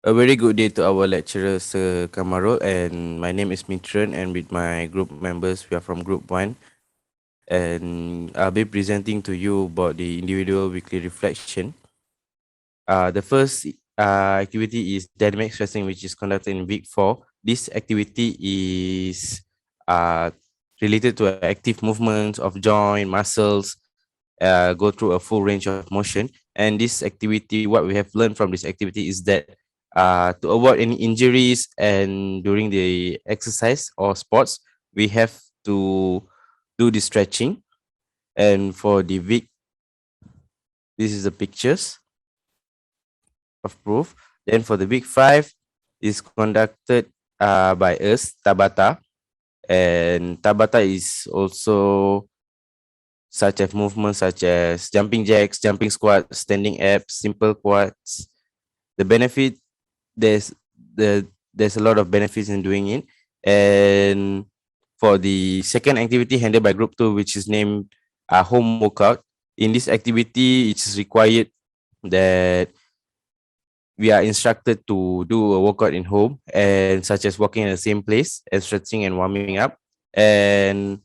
A very good day to our lecturer, Sir Kamarul, and my name is Mitran, and with my group members, we are from Group 1, and I'll be presenting to you about the individual weekly reflection. The first activity is dynamic stretching, which is conducted in week 4. This activity is uh, related to active movements of joint, muscles, go through a full range of motion. And this activity, what we have learned from this activity is that to avoid any injuries and during the exercise or sports, we have to do the stretching. And for the week, this is the pictures of proof. Then for the week 5 is conducted by us, Tabata. And Tabata is also such as movements such as jumping jacks, jumping squats, standing abs, simple squats. The benefit there's there's a lot of benefits in doing it. And for the second activity handled by group 2, which is named home workout, in this activity it's required that we are instructed to do a workout in home, and such as walking in the same place and stretching and warming up. And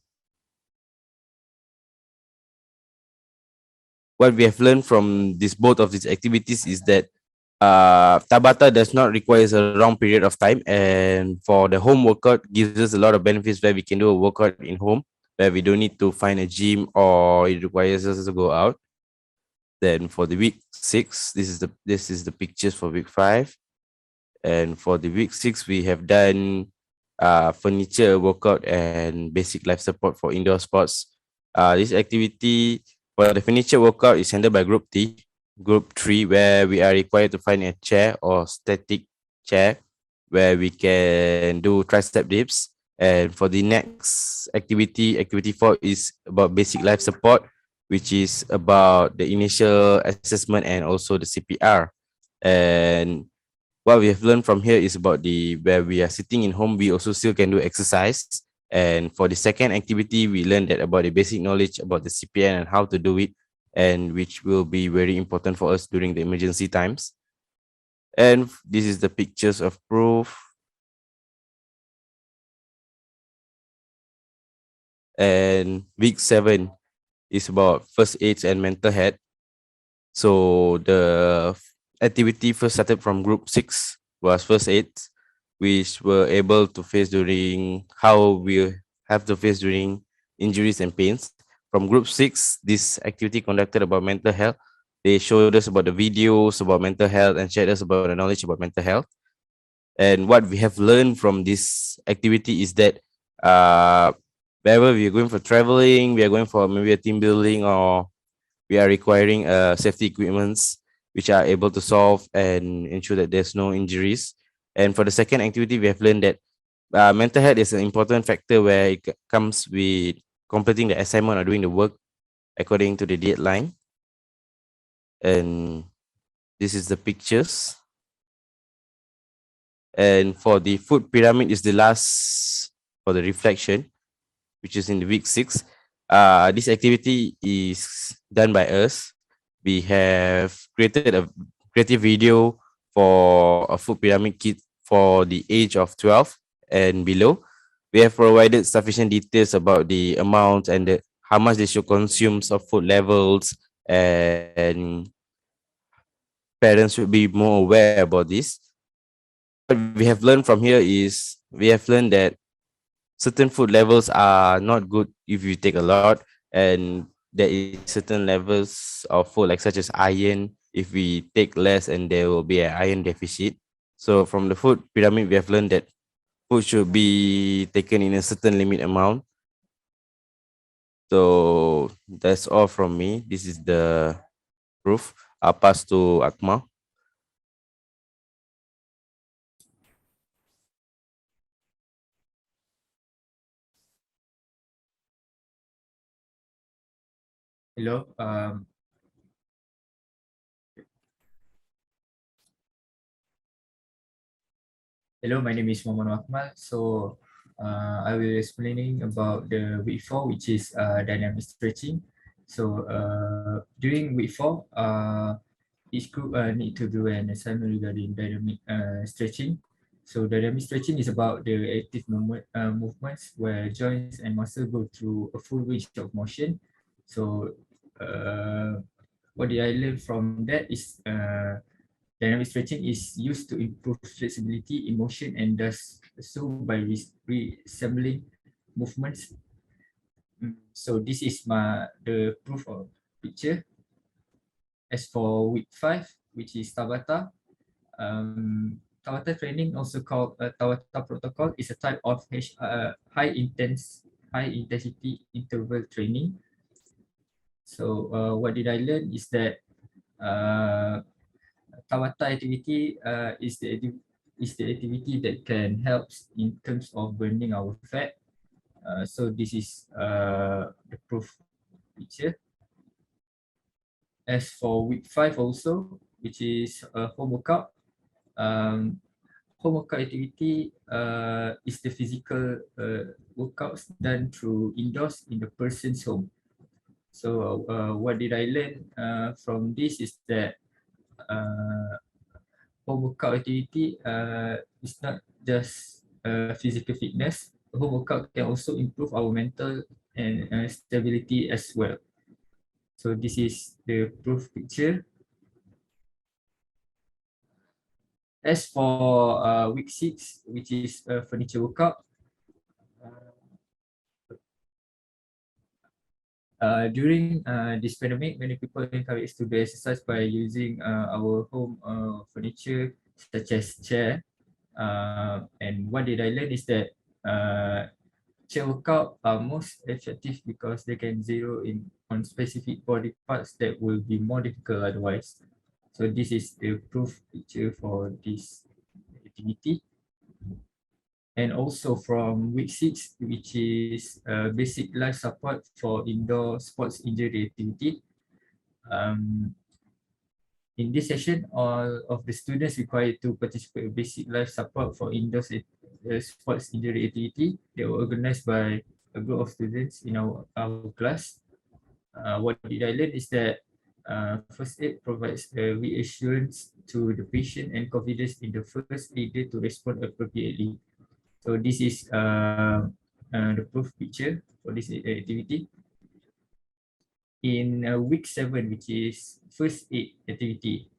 what we have learned from this both of these activities is that Tabata does not require a long period of time, and for the home workout gives us a lot of benefits where we can do a workout in home where we don't need to find a gym or it requires us to go out. Then for the week 6, this is the pictures for week 5. And for the week 6, we have done furniture workout and basic life support for indoor sports. This activity for the furniture workout is handled by group 3, where we are required to find a chair or static chair where we can do tricep dips. And for the next activity 4 is about basic life support, which is about the initial assessment and also the CPR. And what we have learned from here is about the where we are sitting in home, we also still can do exercise. And for the second activity, we learned that about the basic knowledge about the CPN and how to do it, and which will be very important for us during the emergency times. And this is the pictures of proof. And week 7 is about first aids and mental health. So the activity first started from group 6 was first aid, which were able to face during how we have to face during injuries and pains. From group 6, this activity conducted about mental health. They showed us about the videos about mental health and shared us about the knowledge about mental health. And what we have learned from this activity is that uh, wherever we are going for traveling, we are going for maybe a team building, or we are requiring safety equipments which are able to solve and ensure that there's no injuries. And for the second activity, we have learned that mental health is an important factor where it comes with completing the assignment or doing the work according to the deadline. And this is the pictures. And for the food pyramid is the last for the reflection, which is in the week 6. This activity is done by us. We have created a creative video for a food pyramid kit for the age of 12 and below. We have provided sufficient details about the amount and how much they should consume of food levels, and parents should be more aware about this. What we have learned from here is we have learned that certain food levels are not good if you take a lot, and there is certain levels of food like such as iron if we take less, and there will be an iron deficit. So from the food pyramid, we have learned that food should be taken in a certain limit amount. So that's all from me. This is the proof. I'll pass to Akmal. Hello. Hello. My name is Mohammad Akmal. So, I will explaining about the week 4, which is dynamic stretching. So, during week 4, each group need to do an assignment regarding dynamic stretching. So dynamic stretching is about the active movements where joints and muscle go through a full range of motion. So what did I learn from that is dynamic stretching is used to improve flexibility in motion and does so by reassembling movements. So this is the proof of picture. As for week 5, which is Tabata, Tabata training, also called Tabata protocol, is a type of high intensity interval training. So what did I learn is that Tabata activity is the activity that can help in terms of burning our fat. So this is the proof picture. As for week 5 also, which is home workout, home workout activity is the physical workouts done through indoors in the person's home. So what did I learn from this is that home workout activity is not just physical fitness. Home workout can also improve our mental and stability as well. So this is the proof picture. As for week 6, which is furniture workout, during this pandemic, many people encourage to do exercise by using our home furniture, such as chair. And what did I learn is that chair workout are most effective because they can zero in on specific body parts that will be more difficult otherwise. So this is the proof picture for this activity. And also from week 6, which is basic life support for indoor sports injury activity. In this session, all of the students required to participate in basic life support for indoor sports injury activity. They were organized by a group of students in our class. What did I learn is that first aid provides reassurance to the patient and confidence in the first aider to respond appropriately. So this is the proof picture for this activity. In week 7, which is first aid activity,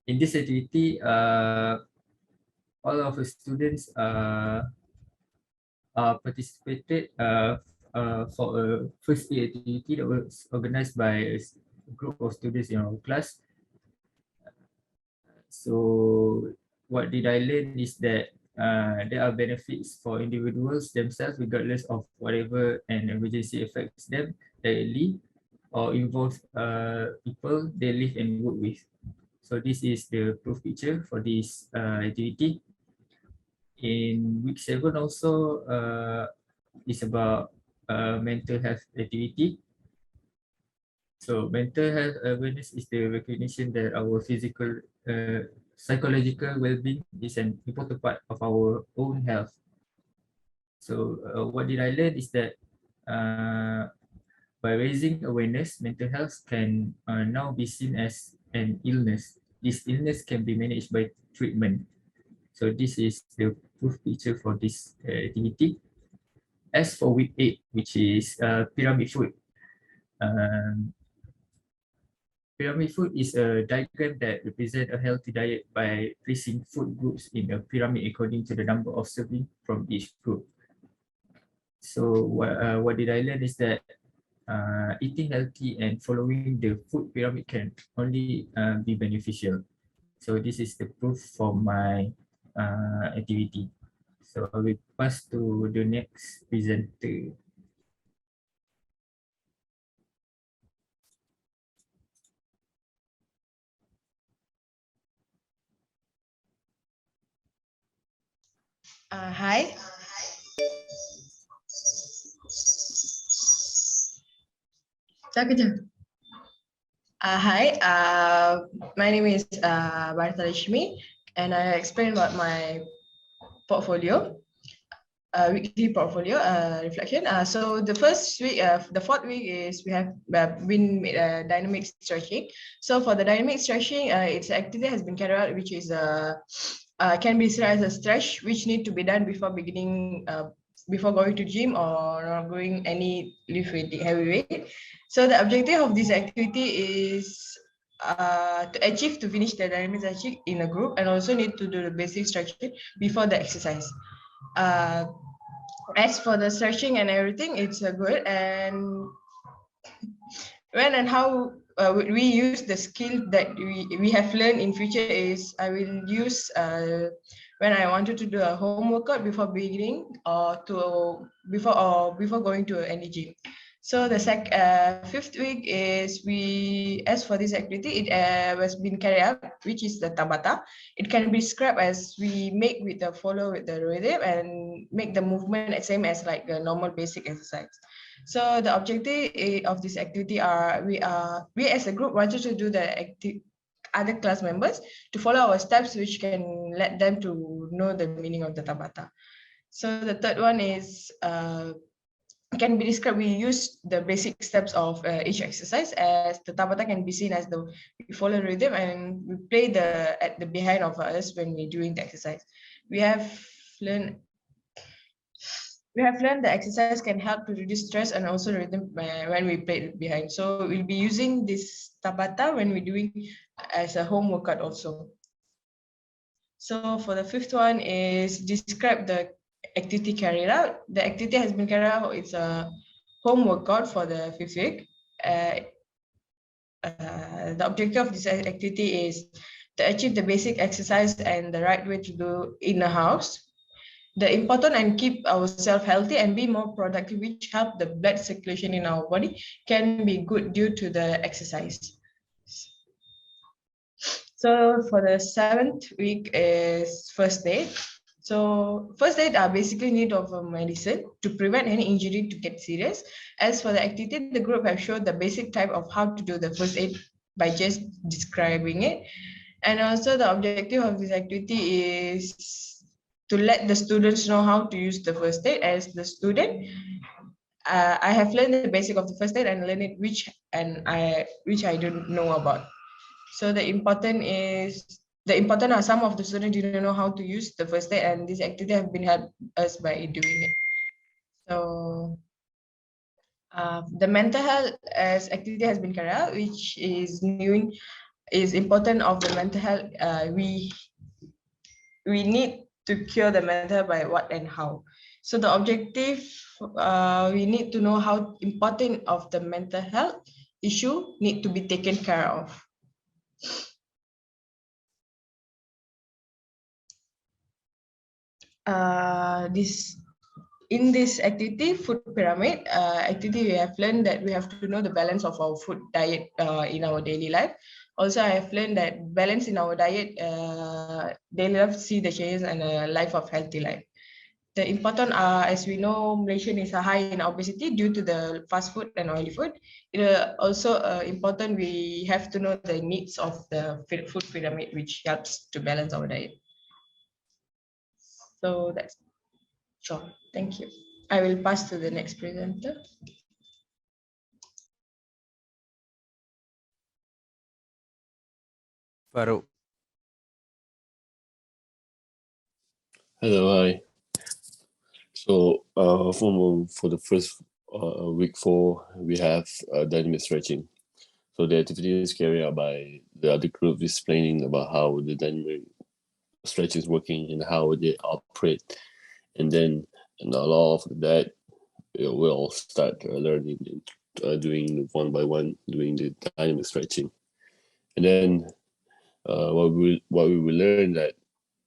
in this activity, all of the students participated for a first aid activity that was organized by a group of students in our class. So what did I learn is that there are benefits for individuals themselves regardless of whatever an emergency affects them directly or involves people they live and work with. So this is the proof picture for this activity. In week 7 also is about mental health activity. So mental health awareness is the recognition that our physical, psychological well-being is an important part of our own health. So what did I learn is that by raising awareness, mental health can now be seen as an illness. This illness can be managed by treatment. So this is the proof picture for this activity. As for week 8, which is pyramid food, um, pyramid food is a diagram that represents a healthy diet by placing food groups in a pyramid according to the number of servings from each group. So what did I learn is that eating healthy and following the food pyramid can only be beneficial. So this is the proof for my activity. So I will pass to the next presenter. Hi. Hi. My name is Bartha Lishmi, and I explain about my portfolio. weekly portfolio reflection. So the first week, the fourth week is we have been dynamic stretching. So for the dynamic stretching, its activity has been carried out, which is can be described as a stretch, which need to be done before beginning, before going to gym or going any lift weight, heavy weight. So the objective of this activity is to finish the dynamic stretching in a group, and also need to do the basic stretching before the exercise. Uh, as for the searching and everything, it's good. And when and how we use the skill that we have learned in future is I will use when I wanted to do a home workout before beginning or before going to any gym. So the fifth week is as for this activity, it was been carried out, which is the Tabata. It can be described as we make with the follow with the rhythm and make the movement the same as like the normal basic exercise. So the objective of this activity we as a group wanted to do the other class members to follow our steps, which can let them to know the meaning of the Tabata. So the third one is can be described. We use the basic steps of each exercise, as the Tabata can be seen as we follow rhythm and we play at the behind of us when we're doing the exercise. We have learned the exercise can help to reduce stress and also rhythm when we play behind. So we'll be using this Tabata when we're doing as a home workout also. So for the fifth one is describe the activity carried out. The activity has been carried out. It's a home workout for the fifth week. The objective of this activity is to achieve the basic exercise and the right way to do in a house. The important and keep ourselves healthy and be more productive, which help the blood circulation in our body, can be good due to the exercise. So for the seventh week is first aid. So first aid are basically need of a medicine to prevent any injury to get serious. As for the activity, the group have shown the basic type of how to do the first aid by just describing it. And also the objective of this activity is to let the students know how to use the first aid. As the student, I have learned the basic of the first aid and learned it which I don't know about. So the important are some of the students didn't know how to use the first aid, and this activity have been helped us by doing it. So the mental health as activity has been carried out, which is new, is important of the mental health. We need to cure the mental health by what and how. So the objective, we need to know how important of the mental health issue need to be taken care of. In this activity, food pyramid activity, we have learned that we have to know the balance of our food diet in our daily life. Also, I have learned that balance in our diet, daily life, see the changes and a life of healthy life. The important as we know, Malaysia is high in obesity due to the fast food and oily food. It also important we have to know the needs of the food pyramid, which helps to balance our diet. So that's sure. Thank you. I will pass to the next presenter. Farouk. Hello, hi. So for the first week 4, we have dynamic stretching. So the activity is carried out by the other group explaining about how the dynamic stretching is working and how they operate. And then along of that, we'll start learning doing one by one, doing the dynamic stretching. And then what we will learn that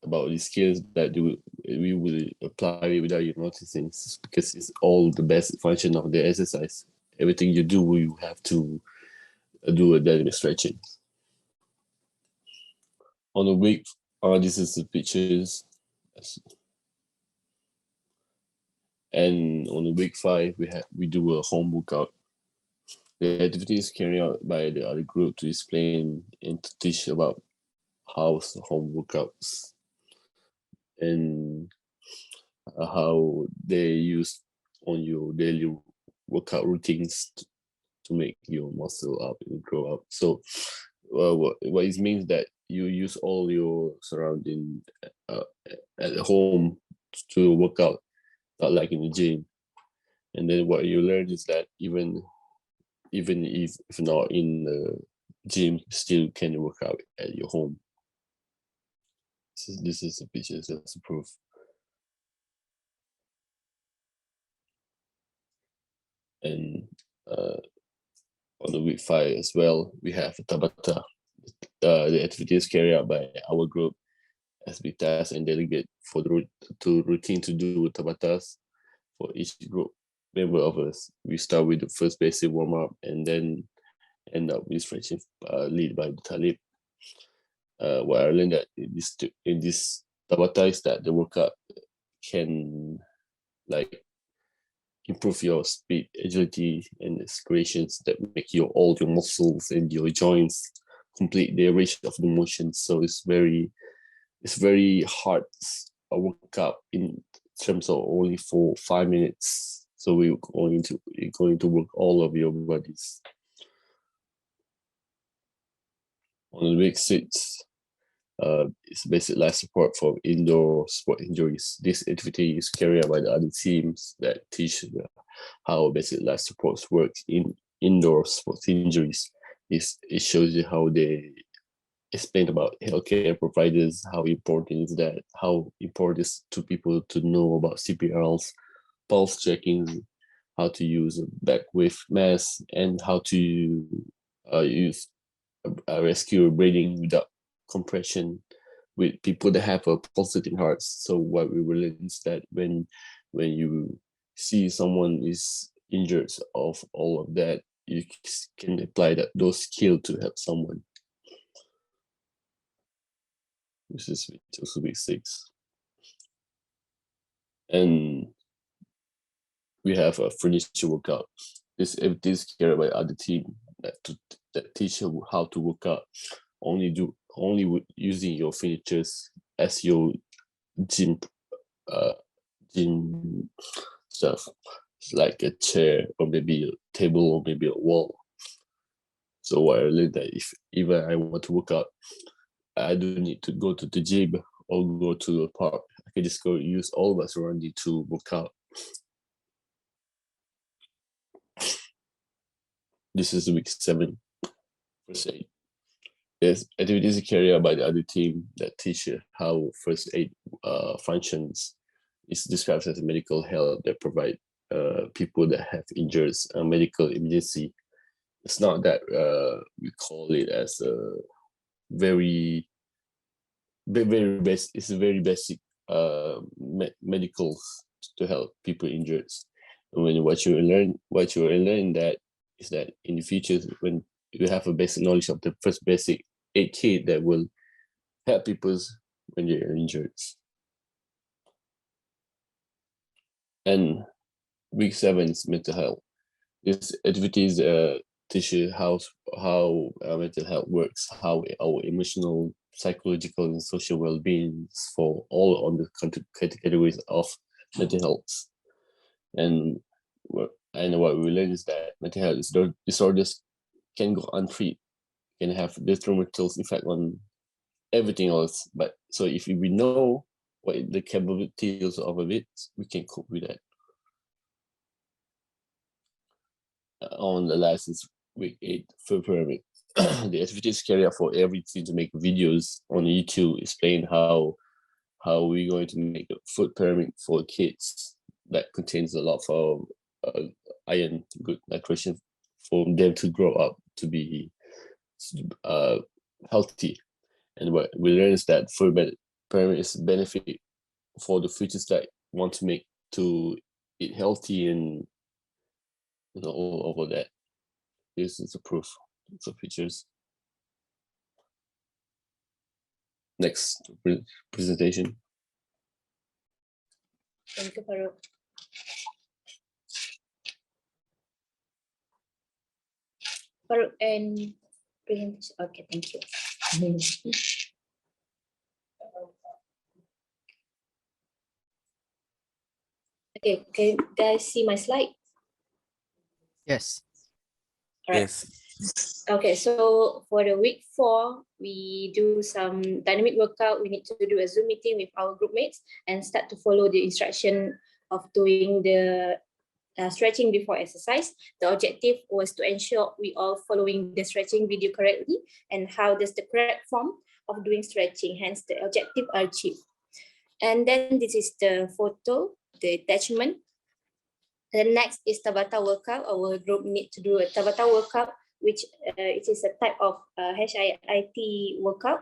about these skills that we will apply without you noticing, because it's all the best function of the exercise. Everything you do, you have to do a dynamic stretching. On the week, this is the pictures. And on the week 5, we do a home workout. The activity is carried out by the other group to explain and to teach about how home workouts. And how they use on your daily workout routines to make your muscle up and grow up. So what it means that you use all your surrounding at home to work out, not like in the gym. And then what you learn is that even if not in the gym, still can work out at your home. This is a picture that's a proof. And on the week 5 as well, we have Tabata. The activities carried out by our group as we task and delegate for the routine to do Tabatas for each group member of us. We start with the first basic warm up and then end up with stretching lead by the Talib. What I learned that in this Tabata is that the workout can like improve your speed, agility, and accelerations that make all your muscles and your joints complete the range of the motion. So it's very hard a workout in terms of only for 5 minutes. So we're going to work all of your bodies. On week 6, it's basic life support for indoor sport injuries. This activity is carried out by the other teams that teach how basic life supports work in indoor sports injuries. It shows you how they explain about healthcare providers, how important is that, how important is to people to know about CPRs, pulse checking, how to use a back wave mask, and how to use rescue breathing without compression with people that have a pulsating heart. So what we learn is that when you see someone is injured of all of that, you can apply those skills to help someone. This is also week 6. And we have a furniture workout. This carried by other team that teach you how to work out. Only using your furnitures as your gym stuff. It's like a chair or maybe a table or maybe a wall. So what I learned that if even I want to work out, I don't need to go to the gym or go to a park. I can just go use all of us surrounding to work out. This is week 7, first aid. Yes, activities carried out by the other team that teach you how first aid functions. It's described as medical help that provide people that have injured medical emergency. It's not that we call it as a very basic. It's a very basic medical to help people injured. And when what you learn that is that in the future when you have a basic knowledge of the first basic aid kit that will help people when they're injured. And week 7 is mental health. These activities teach you how mental health works, how our emotional, psychological, and social well-being for all on the categories of mental health. And what we learn is that mental health disorders can go untreated, can have detrimental effect on everything else. But so if we know what the capabilities of it, we can cope with that. On the last is week 8 food pyramid. The activities carried out for every team to make videos on YouTube explain how we're going to make a food pyramid for kids that contains a lot of iron, good nutrition for them to grow up to be healthy. And what we learn is that food pyramid is benefit for the futures that want to make to eat healthy and all over that. This is a proof. So pictures. Next presentation. Thank you, Farouk. Farouk and presentation. Okay, thank you. Okay, can you guys see my slide? Yes. All right. Yes. Okay, so for the week 4, we do some dynamic workout. We need to do a Zoom meeting with our group mates and start to follow the instruction of doing the stretching before exercise. The objective was to ensure we all following the stretching video correctly and how does the correct form of doing stretching, hence the objective are achieved. And then this is the photo, the attachment. The next is Tabata workout. Our group need to do a Tabata workout, which it is a type of HIIT workout.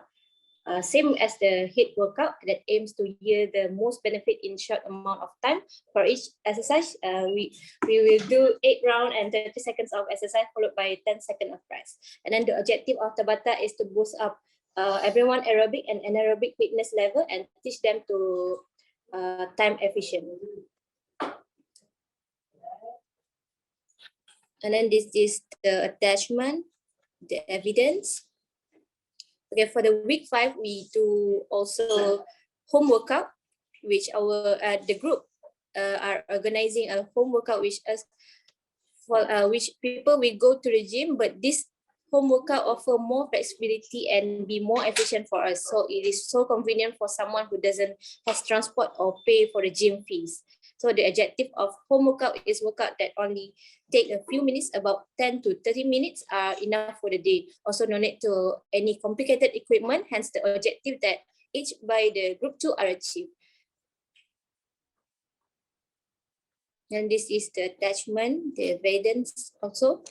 Same as the HIIT workout that aims to yield the most benefit in short amount of time. For each exercise, we will do 8 rounds and 30 seconds of exercise followed by 10 seconds of rest. And then the objective of Tabata is to boost up everyone aerobic and anaerobic fitness level and teach them to time efficient. And then this is the attachment, the evidence. Okay, for the week 5, we do also home workout, which our the group are organizing a home workout, which which people will go to the gym, but this home workout offer more flexibility and be more efficient for us. So it is so convenient for someone who doesn't have transport or pay for the gym fees. So the objective of home workout is workout that only take a few minutes, about 10 to 30 minutes are enough for the day. Also no need to any complicated equipment, hence the objective that each by the group 2 are achieved. And this is the attachment, the evidence also.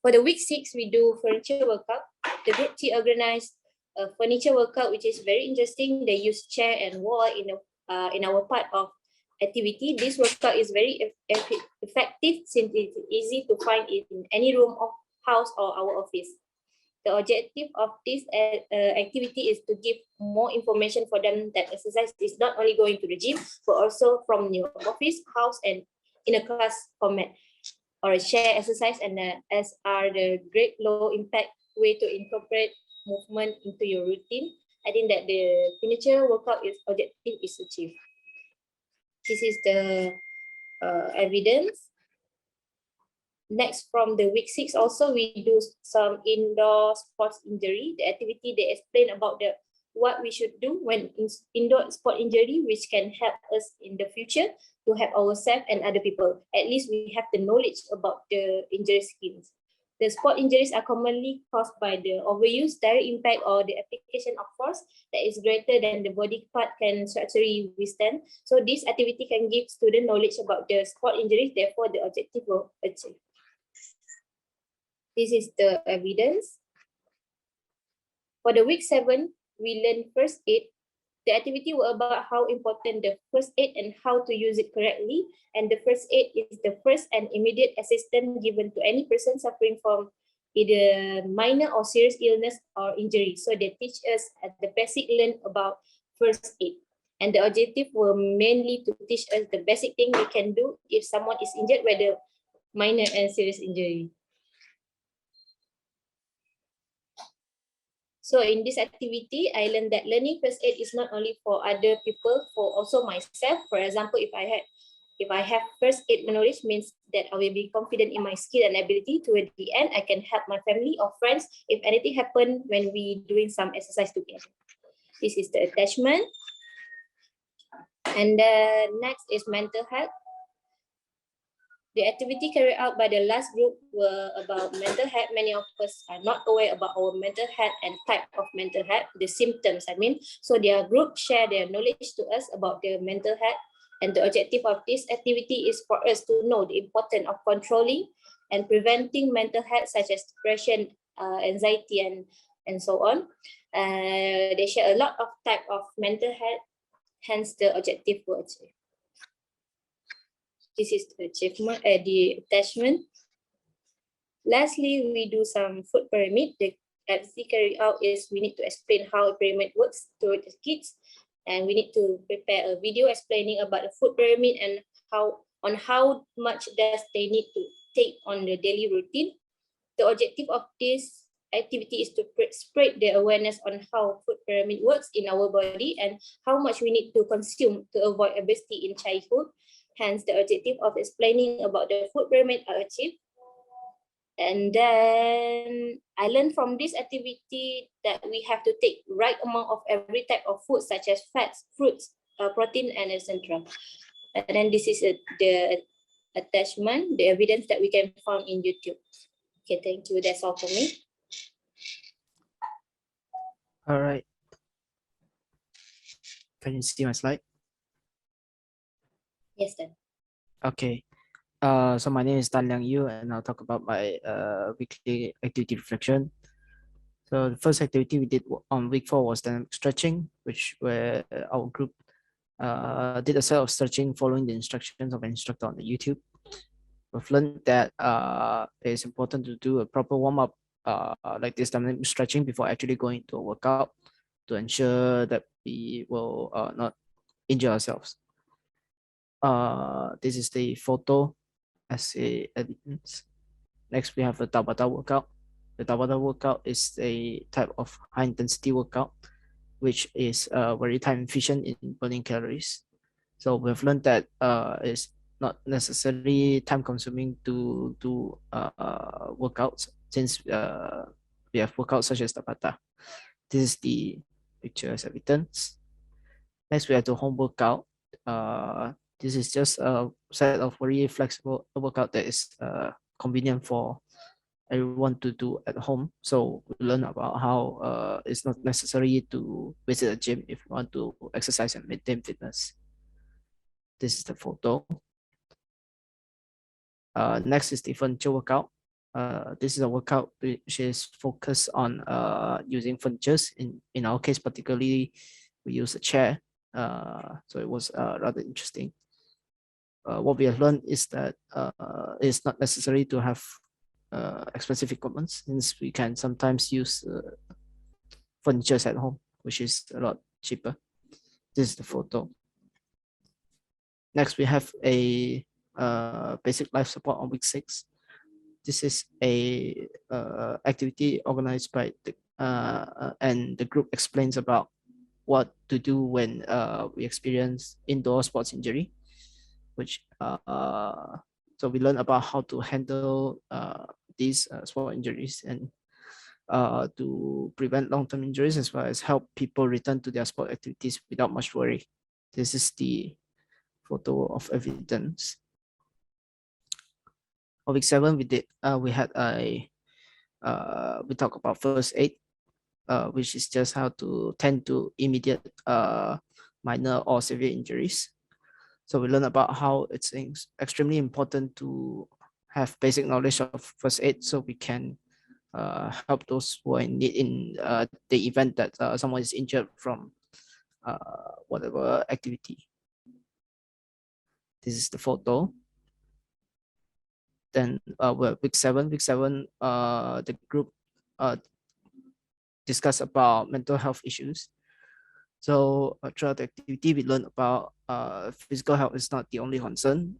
For the week 6, we do furniture workout. The group T organized a furniture workout, which is very interesting. They use chair and wall in our part of activity. This workout is very effective since it's easy to find in any room of house or our office. The objective of this activity is to give more information for them that exercise is not only going to the gym, but also from your office, house, and in a class format or a share exercise, and as are the great low impact way to incorporate movement into your routine. I think that the furniture workout is objective is achieved. This is the evidence. Next, from the week 6 also, we do some indoor sports injury. The activity they explain about what we should do when indoor sport injury, which can help us in the future to help ourselves and other people. At least we have the knowledge about the injury schemes. The sport injuries are commonly caused by the overuse, direct impact, or the application of force that is greater than the body part can structurally withstand. So this activity can give student knowledge about the sport injuries, therefore the objective will achieve. This is the evidence. For the week 7, we learn first aid. The activity was about how important the first aid and how to use it correctly. And the first aid is the first and immediate assistance given to any person suffering from either minor or serious illness or injury. So they teach us the basic learn about first aid. And the objective were mainly to teach us the basic thing we can do if someone is injured, whether minor and serious injury. So in this activity, I learned that learning first aid is not only for other people, for also myself. For example, if I have first aid knowledge, means that I will be confident in my skill and ability. Toward the end, I can help my family or friends if anything happen when we doing some exercise together. This is the attachment. And the next is mental health. The activity carried out by the last group were about mental health. Many of us are not aware about our mental health and type of mental health, the symptoms, I mean. So their group share their knowledge to us about their mental health. And the objective of this activity is for us to know the importance of controlling and preventing mental health such as depression, anxiety, and so on. They share a lot of type of mental health, hence the objective was achieved. This is the achievement, the attachment. Lastly, we do some food pyramid. The activity carried out is we need to explain how a pyramid works to the kids, and we need to prepare a video explaining about the food pyramid and how much does they need to take on the daily routine. The objective of this activity is to spread the awareness on how food pyramid works in our body and how much we need to consume to avoid obesity in childhood. Hence, the objective of explaining about the food pyramid are achieved. And then I learned from this activity that we have to take right amount of every type of food, such as fats, fruits, protein, and etc. And then this is the attachment, the evidence that we can find in YouTube. Okay, thank you. That's all for me. All right. Can you see my slide? Yes, then. Okay. So my name is Tan Liang Yu, and I'll talk about my weekly activity reflection. So the first activity we did on week 4 was dynamic stretching, which where our group did a set of stretching following the instructions of an instructor on the YouTube. We've learned that it's important to do a proper warm-up like this dynamic stretching before actually going into a workout to ensure that we will not injure ourselves. This is the photo as a evidence. Next, we have the Tabata workout. The Tabata workout is a type of high intensity workout, which is very time efficient in burning calories. So we've learned that it's not necessarily time consuming to do workouts, since we have workouts such as Tabata. This is the picture as evidence. Next, we have the home workout. This is just a set of very flexible workout that is convenient for everyone to do at home. So we learn about how it's not necessary to visit a gym if you want to exercise and maintain fitness. This is the photo. Next is the furniture workout. This is a workout which is focused on using furnitures. In our case, particularly, we use a chair. So it was rather interesting. What we have learned is that it's not necessary to have expensive equipment, since we can sometimes use furnitures at home, which is a lot cheaper. This is the photo. Next, we have a basic life support on week 6. This is a activity organized by the and the group explains about what to do when we experience indoor sports injury, which so we learn about how to handle these sport injuries and to prevent long-term injuries, as well as help people return to their sport activities without much worry. This is the photo of evidence. On week 7, we had a we talk about first aid, which is just how to tend to immediate minor or severe injuries. So we learn about how it's extremely important to have basic knowledge of first aid, so we can help those who are in need in the event that someone is injured from whatever activity. This is the photo. Then week 7, the group discuss about mental health issues. So throughout the activity, we learned about physical health is not the only concern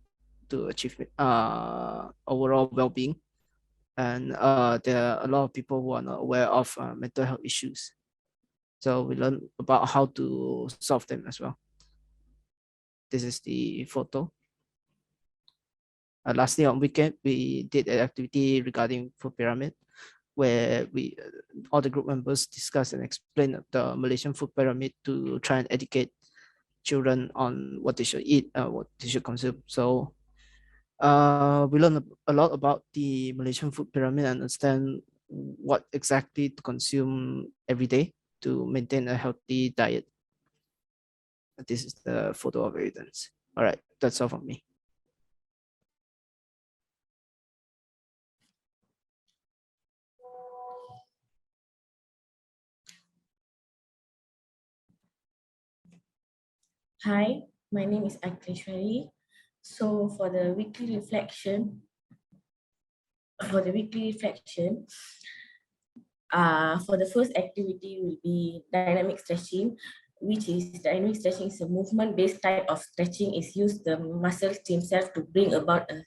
to achieve overall well-being. And there are a lot of people who are not aware of mental health issues. So we learned about how to solve them as well. This is the photo. Lastly, on weekend, we did an activity regarding food pyramid, where we all the group members discuss and explain the Malaysian food pyramid to try and educate children on what they should eat, what they should consume. So we learned a lot about the Malaysian food pyramid and understand what exactly to consume every day to maintain a healthy diet. This is the photo of evidence. All right, that's all from me. Hi, my name is Akleshwari. So for the weekly reflection, for the first activity will be dynamic stretching, which is dynamic stretching is a movement-based type of stretching. Is used the muscles themselves to bring about a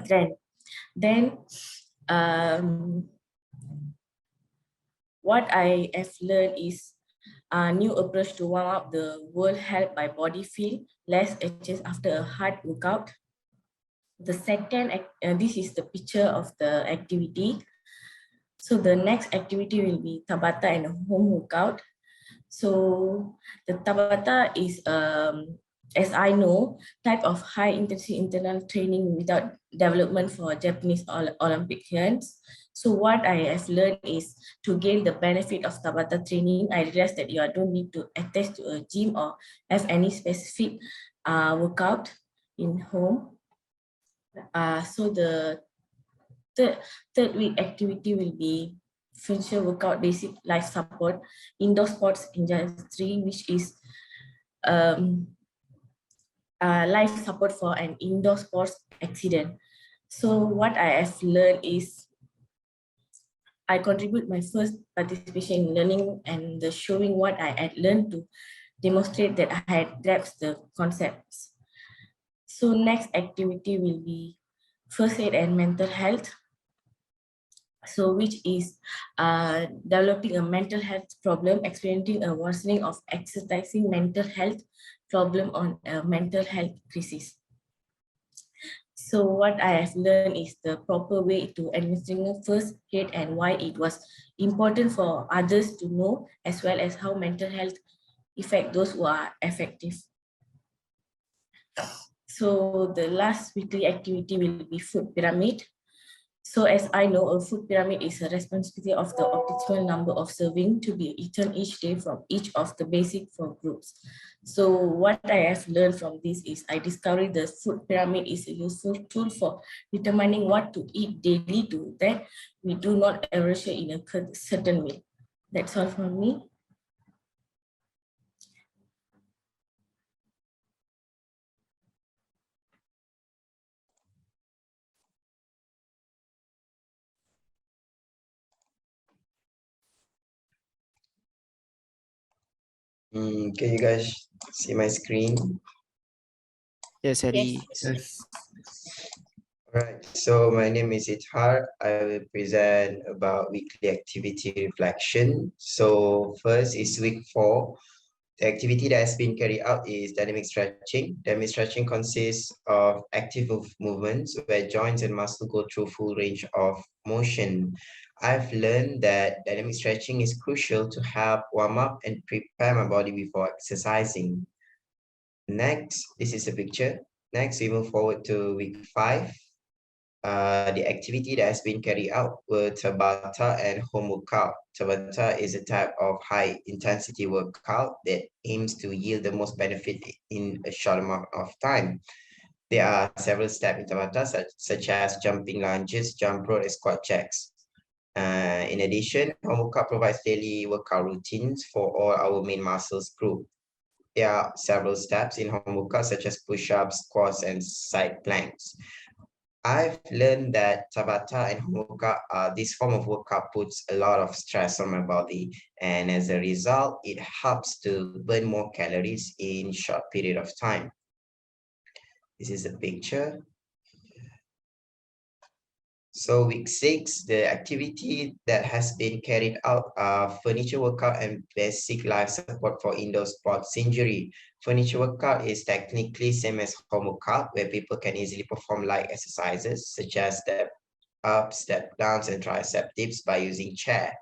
trend. Then what I have learned is a new approach to warm up the world help by body feel less itches after a hard workout. The second, this is the picture of the activity. So the next activity will be Tabata and a home workout. So the Tabata is, as I know, type of high intensity internal training without development for Japanese Olympians. So what I have learned is to gain the benefit of Tabata training, I realized that you don't need to attach to a gym or have any specific workout in home. So the third week activity will be functional workout, basic life support, indoor sports industry, which is life support for an indoor sports accident. So what I have learned is I contribute my first participation in learning and the showing what I had learned to demonstrate that I had grasped the concepts. So next activity will be first aid and mental health. So which is developing a mental health problem, experiencing a worsening of exercising mental health problem on a mental health crisis. So what I have learned is the proper way to administering first aid and why it was important for others to know, as well as how mental health affect those who are effective. So the last weekly activity will be food pyramid. So as I know, a food pyramid is a responsibility of the optimal number of serving to be eaten each day from each of the basic four groups. So what I have learned from this is I discovered the food pyramid is a useful tool for determining what to eat daily to that we do not average in a certain way. That's all from me. Can you guys see my screen? Yes, Eddie. Yes. All right, so my name is Ithar. I will present about weekly activity reflection. So first is week 4. The activity that has been carried out is dynamic stretching. Dynamic stretching consists of active movements where joints and muscles go through full range of motion. I've learned that dynamic stretching is crucial to help warm up and prepare my body before exercising. Next, this is a picture. Next, we move forward to week 5. The activity that has been carried out were Tabata and home workout. Tabata is a type of high intensity workout that aims to yield the most benefit in a short amount of time. There are several steps in Tabata, such as jumping lunges, jump rope, and squat jacks. In addition, home workout provides daily workout routines for all our main muscles group. There are several steps in home workout, such as push-ups, squats, and side planks. I've learned that Tabata and home workout, this form of workout puts a lot of stress on my body. And as a result, it helps to burn more calories in short period of time. This is a picture. So week 6, the activity that has been carried out are furniture workout and basic life support for indoor sports injury. Furniture workout is technically same as home workout, where people can easily perform light exercises such as step up, step downs, and tricep dips by using chair.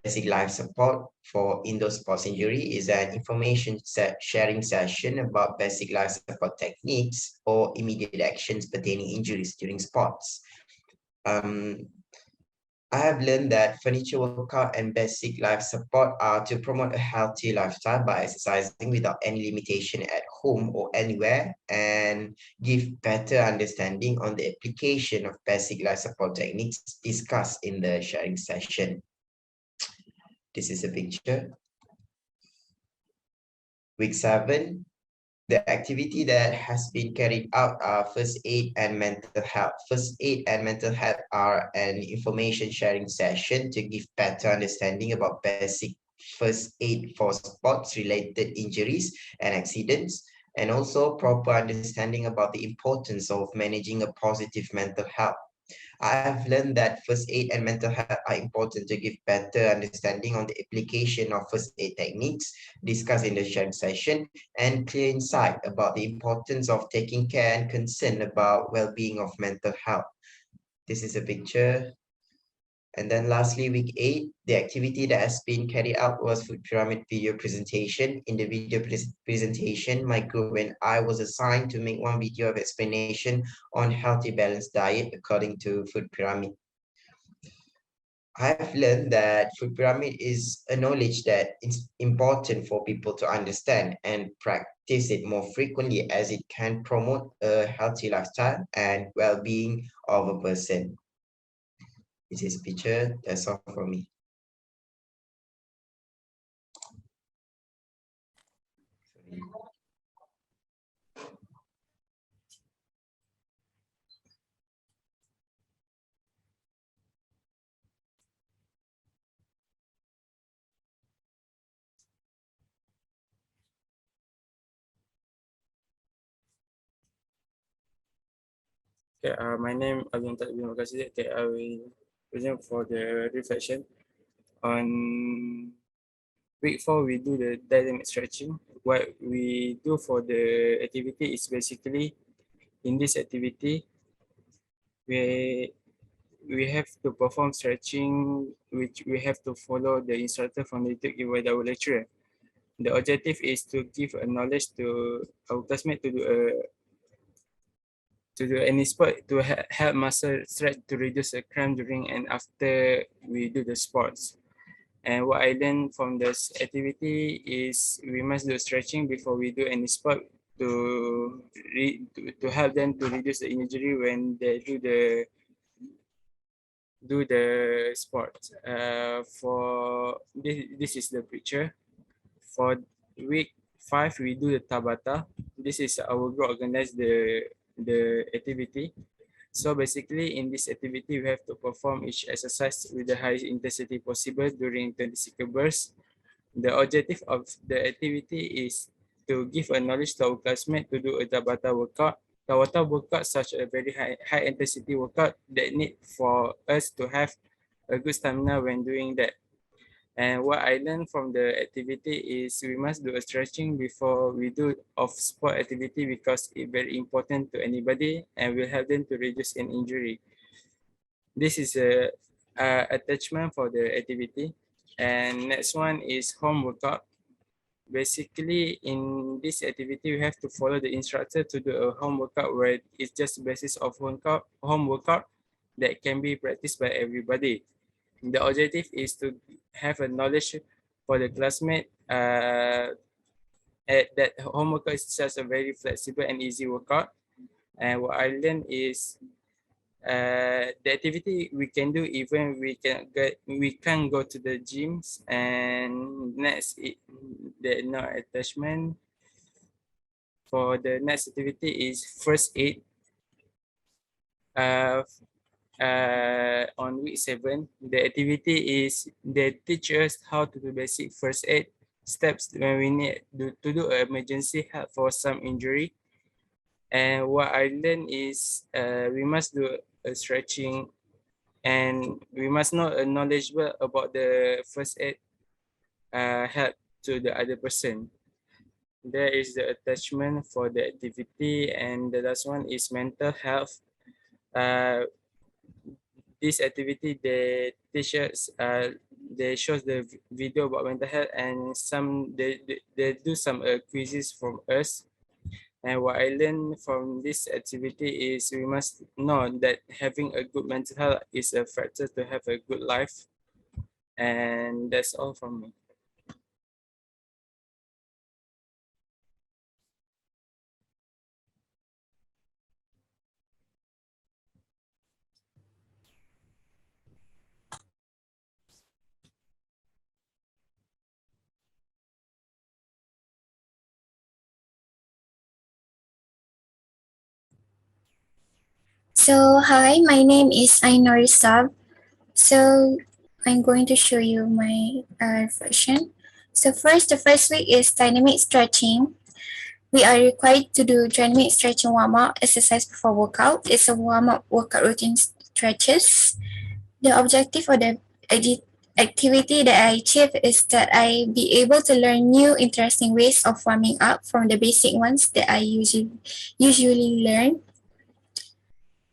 Basic life support for indoor sports injury is an information sharing session about basic life support techniques or immediate actions pertaining injuries during sports. I have learned that furniture workout and basic life support are to promote a healthy lifestyle by exercising without any limitation at home or anywhere and give better understanding on the application of basic life support techniques discussed in the sharing session. This is a picture. Week 7. The activity that has been carried out are first aid and mental health. First aid and mental health are an information sharing session to give better understanding about basic first aid for sports related injuries and accidents, and also proper understanding about the importance of managing a positive mental health. I have learned that first aid and mental health are important to give better understanding on the application of first aid techniques discussed in the sharing session and clear insight about the importance of taking care and concern about well-being of mental health. This is a picture. And then lastly, week 8, the activity that has been carried out was food pyramid video presentation. In the video presentation, my group and I was assigned to make one video of explanation on healthy balanced diet according to food pyramid. I've learned that food pyramid is a knowledge that is important for people to understand and practice it more frequently as it can promote a healthy lifestyle and well-being of a person. This is picture. That's all for me. Okay, my name Abdul bin Makasih. Okay, I will present for the reflection. On week 4, we do the dynamic stretching. What we do for the activity is basically in this activity, we have to perform stretching, which we have to follow the instructor from the given by our lecturer. The objective is to give a knowledge to our classmate to do any sport to help muscle stretch to reduce the cramp during and after we do the sports. And what I learned from this activity is we must do stretching before we do any sport to help them to reduce the injury when they do the sport. For this is the picture. For week 5, we do the Tabata. This is our group organize the activity. So basically in this activity, we have to perform each exercise with the highest intensity possible during 20-second bursts. The objective of the activity is to give a knowledge to our classmates to do a Tabata workout. Tabata workout such a very high intensity workout that need for us to have a good stamina when doing that. And what I learned from the activity is we must do a stretching before we do off sport activity because it's very important to anybody and will help them to reduce an injury. This is a attachment for the activity. And next one is home workout. Basically, in this activity, we have to follow the instructor to do a home workout where it's just basis of home workout that can be practiced by everybody. The objective is to have a knowledge for the classmate that home workout is just a very flexible and easy workout. And what I learned is the activity we can do even we can't go to the gyms. And next, the no attachment for the next activity is first aid. On week 7, the activity is they teach us how to do basic first aid steps when we need to do emergency help for some injury. And what I learned is we must do a stretching and we must know knowledgeable about the first aid help to the other person. There is the attachment for the activity, and the last one is mental health. This activity they teach us they show the video about mental health and they do some quizzes from us. And what I learned from this activity is we must know that having a good mental health is a factor to have a good life. And that's all from me. So, hi, my name is Ainori Sab. So, I'm going to show you my version. So first, the first week is dynamic stretching. we are required to do dynamic stretching warm-up exercise before workout. It's a warm-up workout routine stretches. The objective of the activity that I achieve is that I be able to learn new interesting ways of warming up from the basic ones that I usually learn.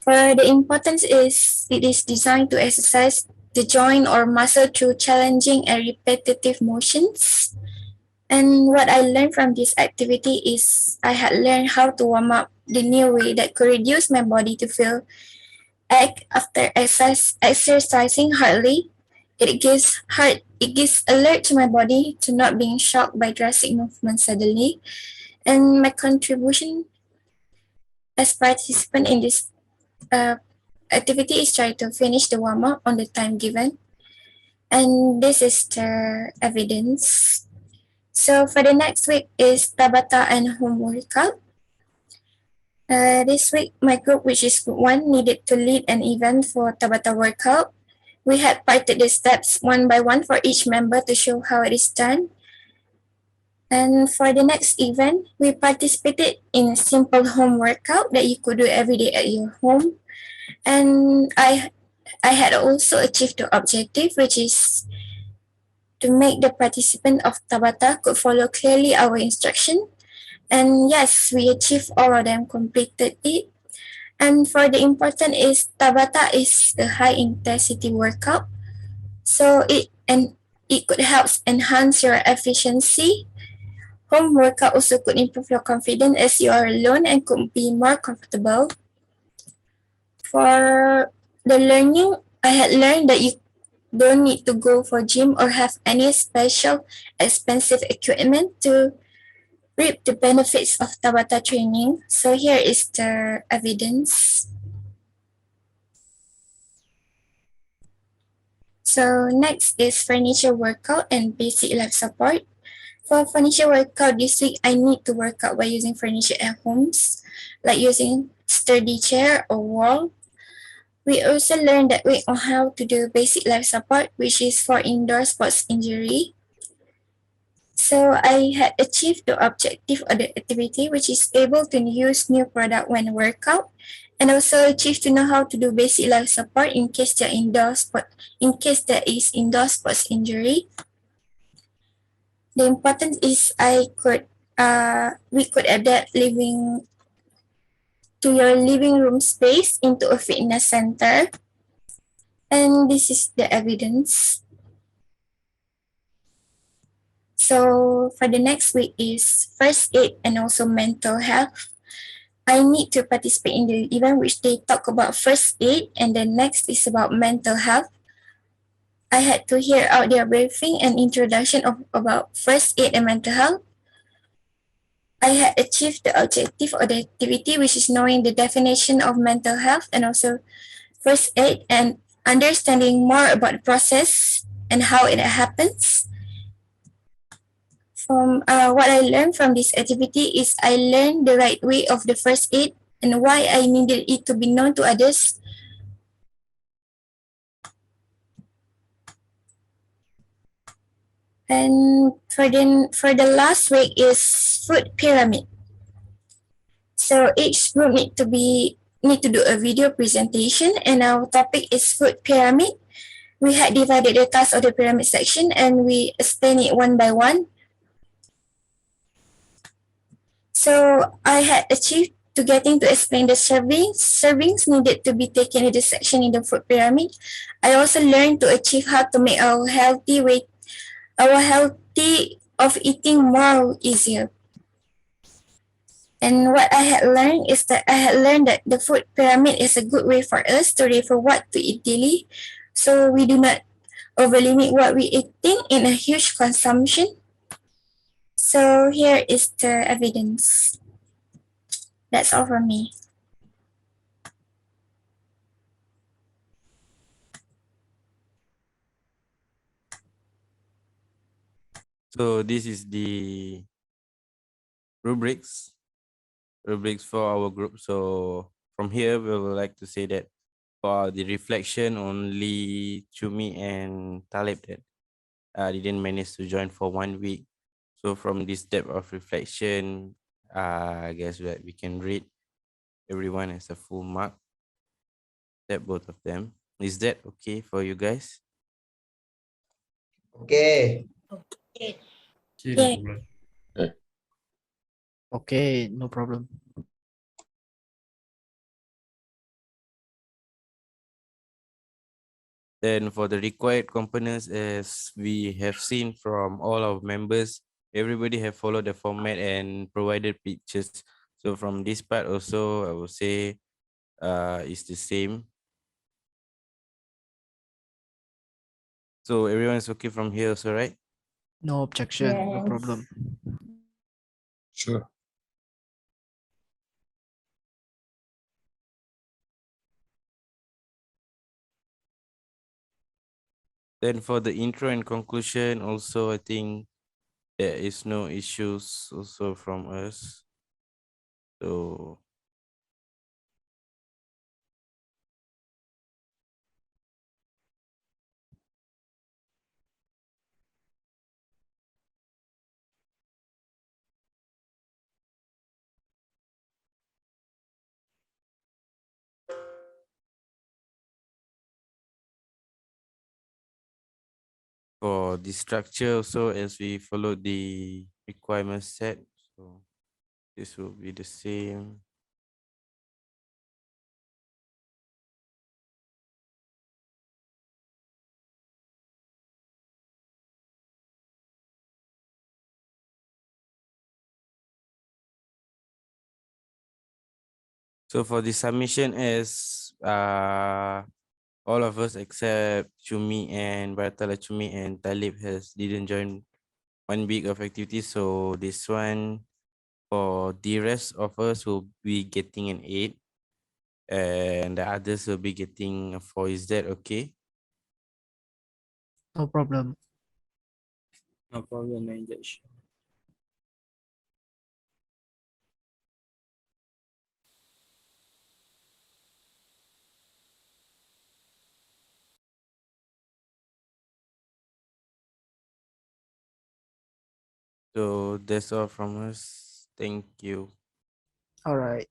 For the importance is it is designed to exercise the joint or muscle through challenging and repetitive motions. And what I learned from this activity is I had learned how to warm up the new way that could reduce my body to feel ache after exercising hardly. It gives alert to my body to not being shocked by drastic movement suddenly. And my contribution as participant in this activity is try to finish the warm up on the time given. And this is the evidence. So for the next week is Tabata and home workout. This week, my group, which is group 1, needed to lead an event for Tabata workout. We had parted the steps one by one for each member to show how it is done. And for the next event, we participated in a simple home workout that you could do every day at your home. And I had also achieved the objective, which is to make the participant of Tabata could follow clearly our instruction. And yes, we achieved all of them, completed it. And for the important is Tabata is a high intensity workout. So it could help enhance your efficiency. Home workout also could improve your confidence as you are alone and could be more comfortable. For the learning, I had learned that you don't need to go for gym or have any special expensive equipment to reap the benefits of Tabata training. So here is the evidence. So next is furniture workout and basic life support. For furniture workout this week, I need to work out by using furniture at homes, like using sturdy chair or wall. We also learned that way on how to do basic life support, which is for indoor sports injury. So I had achieved the objective of the activity, which is able to use new product when workout, and also achieve to know how to do basic life support in case there is indoor sports injury. The important is we could adapt living to your living room space into a fitness center. And this is the evidence. So for the next week is first aid and also mental health. I need to participate in the event which they talk about first aid, and the next is about mental health. I had to hear out their briefing and introduction about first aid and mental health. I had achieved the objective of the activity, which is knowing the definition of mental health and also first aid and understanding more about the process and how it happens. From what I learned from this activity is I learned the right way of the first aid and why I needed it to be known to others. And for the last week is food pyramid. So each group need to do a video presentation, and our topic is food pyramid. We had divided the task of the pyramid section and we explain it one by one. So I had achieved to getting to explain the servings needed to be taken in the section in the food pyramid. I also learned to achieve how to make our healthy of eating more easier. And what I had learned is that I had learned that the food pyramid is a good way for us to refer what to eat daily, so we do not overlimit what we eating in a huge consumption. So here is the evidence. That's all from me. So this is the rubrics for our group. So from here, we would like to say that for the reflection, only Chumi and Talib that didn't manage to join for 1 week. So from this step of reflection, I guess that we can rate everyone as a full mark. That both of them. Is that okay for you guys? Okay. Okay, no Yeah. problem. Okay, no problem. Then for the required components, as we have seen from all our members, everybody have followed the format and provided pictures. So from this part also, I would say it's the same. So everyone is okay from here also, right? No objection, no Yes. problem. Sure. Then for the intro and conclusion, also I think there is no issues also from us. So for the structure also, as we follow the requirement set, so this will be the same. So for the submission, as all of us except Chumi and Baratala Chumi and Talib has didn't join 1 week of activity, so this one for the rest of us will be getting an 8 and the others will be getting a 4. Is that okay? No problem. No problem, Najesh. So that's all from us. Thank you. All right.